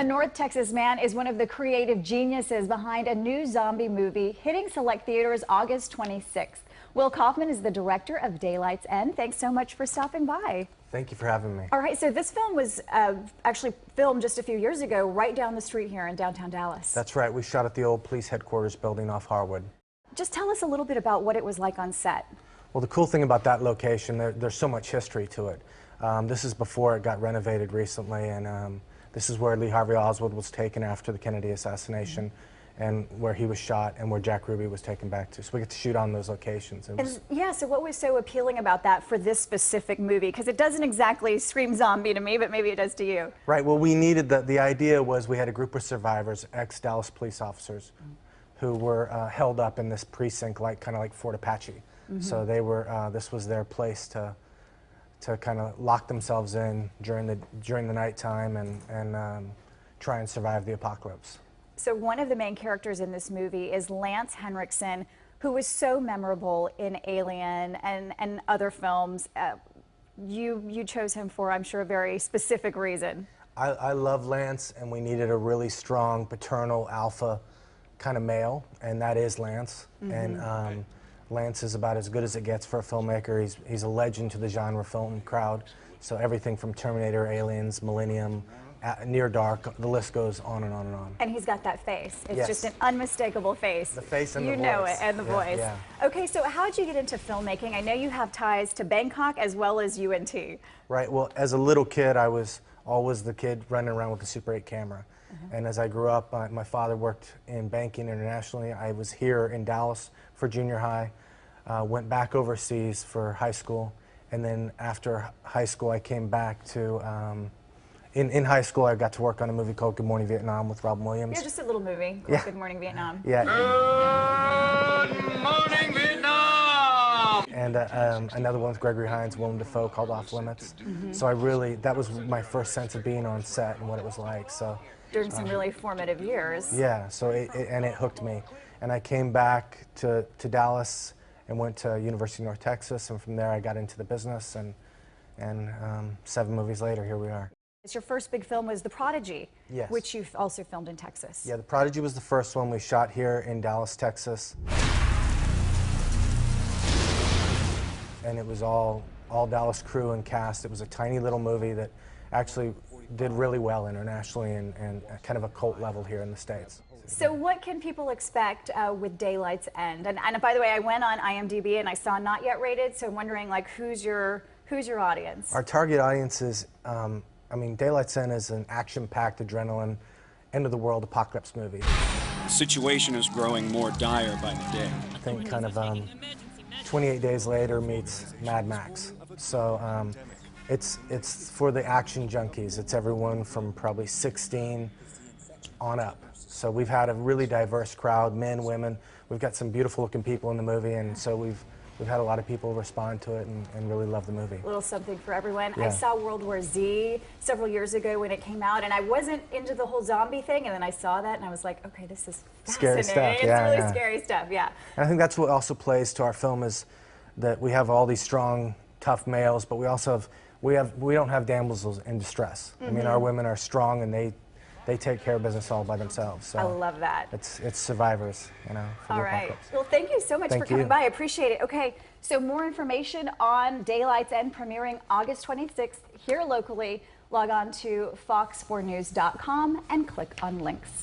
A North Texas man is one of the creative geniuses behind a new zombie movie hitting select theaters August 26th. Will Kaufman is the director of Daylight's End. Thanks so much for stopping by. Thank you for having me. All right, so this film was actually filmed just a few years ago right down the street here in downtown Dallas. That's right. We shot at the old police headquarters building off Harwood. Just tell us a little bit about what it was like on set. Well, the cool thing about that location, there's so much history to it. This is before it got renovated recently, and this is where Lee Harvey Oswald was taken after the Kennedy assassination, and where he was shot, and where Jack Ruby was taken back to. So we get to shoot on those locations. Yeah, so what was so appealing about that for this specific movie? Because it doesn't exactly scream zombie to me, but maybe it does to you. Right, well, we needed, the idea was we had a group of survivors, ex-Dallas police officers, who were held up in this precinct, kind of like Fort Apache. So they were, this was their place to kind of lock themselves in during the nighttime and try and survive the apocalypse. So one of the main characters in this movie is Lance Henriksen, who was so memorable in Alien and other films. You chose him for, I'm sure, a very specific reason. I love Lance, and we needed a really strong paternal alpha kind of male, and that is Lance. And Lance is about as good as it gets for a filmmaker. He's a legend to the genre film crowd. So everything from Terminator, Aliens, Millennium, Near Dark, the list goes on and on and on. And he's got that face. It's Yes. just an unmistakable face. The face and the voice. You know it, and the voice. Yeah. Okay, so how did you get into filmmaking? I know you have ties to Bangkok as well as UNT. Right, well, as a little kid, I was always the kid running around with the Super 8 camera. And as I grew up, my father worked in banking internationally. I was here in Dallas for junior high, went back overseas for high school, and then after high school I came back to, in high school I got to work on a movie called Good Morning Vietnam with Robin Williams. Yeah, just a little movie called Yeah. Good Morning Vietnam. Yeah. Good morning, Vietnam! And another one with Gregory Hines, Willem Dafoe, called Off Limits. So that was my first sense of being on set and what it was like. So During some really formative years. yeah, so it hooked me. And I came back to Dallas and went to University of North Texas, and from there I got into the business, and 7 movies later, here we are. Your first big film was The Prodigy, Yes. which you've also filmed in Texas. Yeah, The Prodigy was the first one we shot here in Dallas, Texas. And it was all Dallas crew and cast. It was a tiny little movie that actually did really well internationally and kind of a cult level here in the States. So what can people expect with Daylight's End? And by the way, I went on IMDb and I saw not yet rated, so I'm wondering, like, who's your audience? Our target audience is, I mean, Daylight's End is an action-packed adrenaline, end-of-the-world apocalypse movie. The situation is growing more dire by the day. I think kind of 28 Days Later meets Mad Max. So it's for the action junkies. It's everyone from probably 16 on up. So we've had a really diverse crowd, men, women. We've got some beautiful looking people in the movie, and so we've had a lot of people respond to it and really love the movie. A little something for everyone. Yeah. I saw World War Z several years ago when it came out, and I wasn't into the whole zombie thing, and then I saw that and I was like, okay, this is Scary fascinating. stuff, yeah, It's really yeah. scary stuff, yeah. And I think that's what also plays to our film, is that we have all these strong, tough males, but we also we don't have damsels in distress. I mean, our women are strong, and they take care of business all by themselves. So I love that. It's survivors, you know, for All the right. apocalypse. Well, thank you so much for Thank coming you. by. I appreciate it. Okay, so more information on Daylight's End premiering August 26th here locally. Log on to fox4news.com and click on links.